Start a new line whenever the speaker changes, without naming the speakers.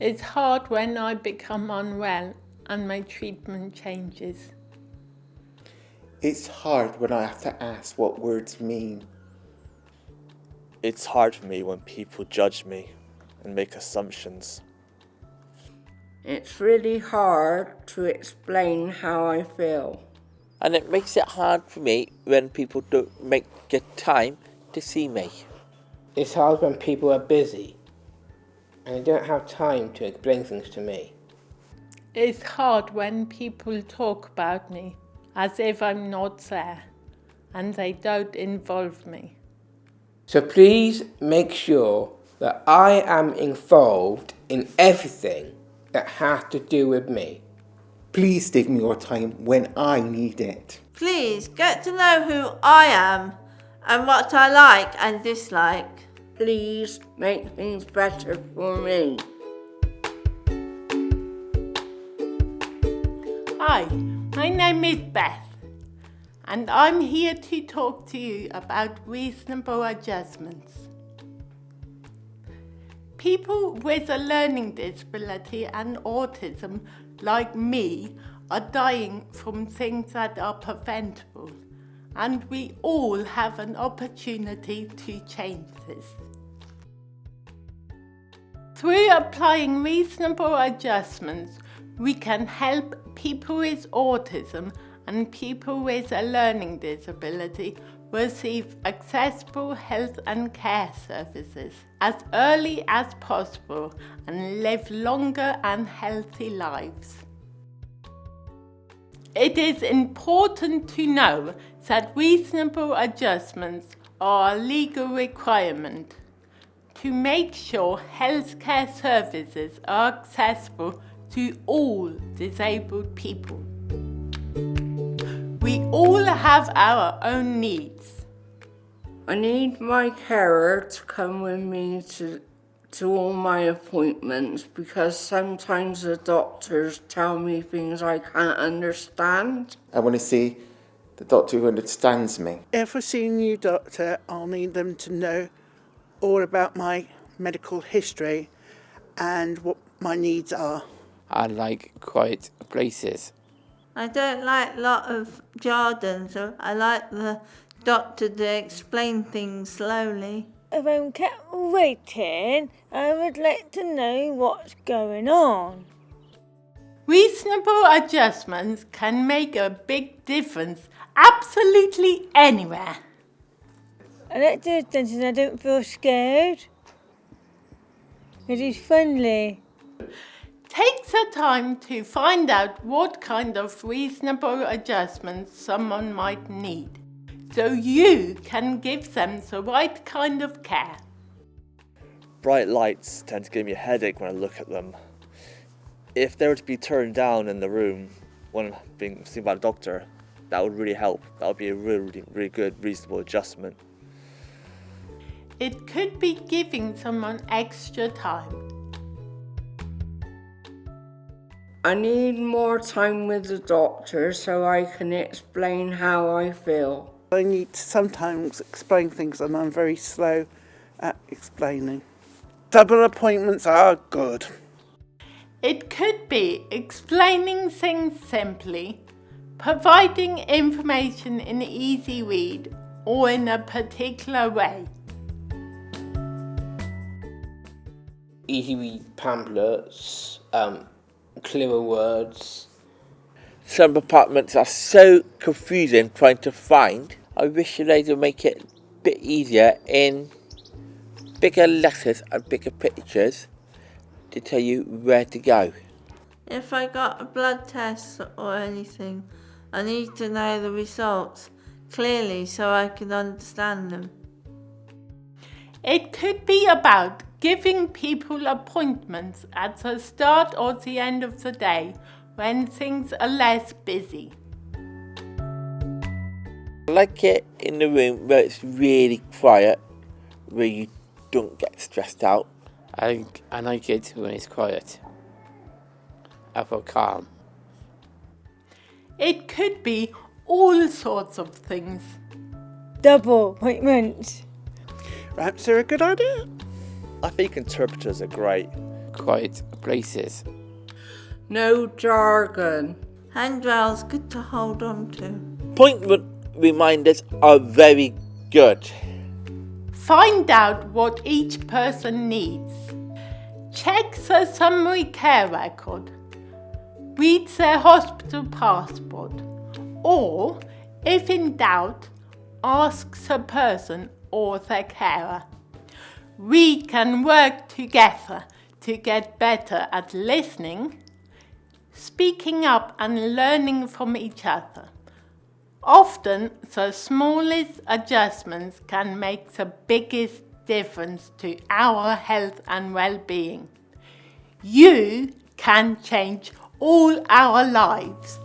It's hard when I become unwell and my treatment changes.
It's hard when I have to ask what words mean.
It's hard for me when people judge me and make assumptions.
It's really hard to explain how I feel.
And it makes it hard for me when people don't get time to see me.
It's hard when people are busy and they don't have time to explain things to me.
It's hard when people talk about me as if I'm not there and they don't involve me.
So please make sure that I am involved in everything that has to do with me.
Please give me your time when I need it.
Please get to know who I am and what I like and dislike.
Please make things better for me.
Hi, my name is Beth, and I'm here to talk to you about reasonable adjustments. People with a learning disability and autism, like me, are dying from things that are preventable, and we all have an opportunity to change this. Through applying reasonable adjustments, we can help people with autism and people with a learning disability receive accessible health and care services as early as possible and live longer and healthy lives. It is important to know that reasonable adjustments are a legal requirement to make sure healthcare services are accessible to all disabled people. We all have our own needs.
I need my carer to come with me to all my appointments because sometimes the doctors tell me things I can't understand.
I want to see the doctor who understands me.
If I see a new doctor, I'll need them to know all about my medical history and what my needs are.
I like quiet places.
I don't like a lot of jargon, so I like the doctor to explain things slowly.
If I'm kept waiting, I would like to know what's going on.
Reasonable adjustments can make a big difference absolutely anywhere.
I like to do things and I don't feel scared. It is friendly.
Take the time to find out what kind of reasonable adjustments someone might need, so you can give them the right kind of care.
Bright lights tend to give me a headache when I look at them. If they were to be turned down in the room when I'm being seen by the doctor, that would really help. That would be a really good, reasonable adjustment.
It could be giving someone extra time.
I need more time with the doctor so I can explain how I feel.
I need to sometimes explain things and I'm very slow at explaining. Double appointments are good.
It could be explaining things simply, providing information in easy read or in a particular way.
Easy read pamphlets, clearer words.
Some apartments are so confusing trying to find. I wish they'd make it a bit easier in bigger letters and bigger pictures to tell you where to go.
If I got a blood test or anything, I need to know the results clearly so I can understand them.
It could be about giving people appointments at the start or the end of the day when things are less busy.
I like it in the room where it's really quiet, where you don't get stressed out.
I like it when it's quiet. I feel calm.
It could be all sorts of things.
Double appointments.
Ramps are a good idea.
I think interpreters are great.
quiet places.
No jargon.
Handrails good to hold on to.
Appointment reminders are very good.
Find out what each person needs. Check the summary care record. Read their hospital passport. Or, if in doubt, ask the person or their carer. We can work together to get better at listening, speaking up and learning from each other. Often, the smallest adjustments can make the biggest difference to our health and well-being. You can change all our lives.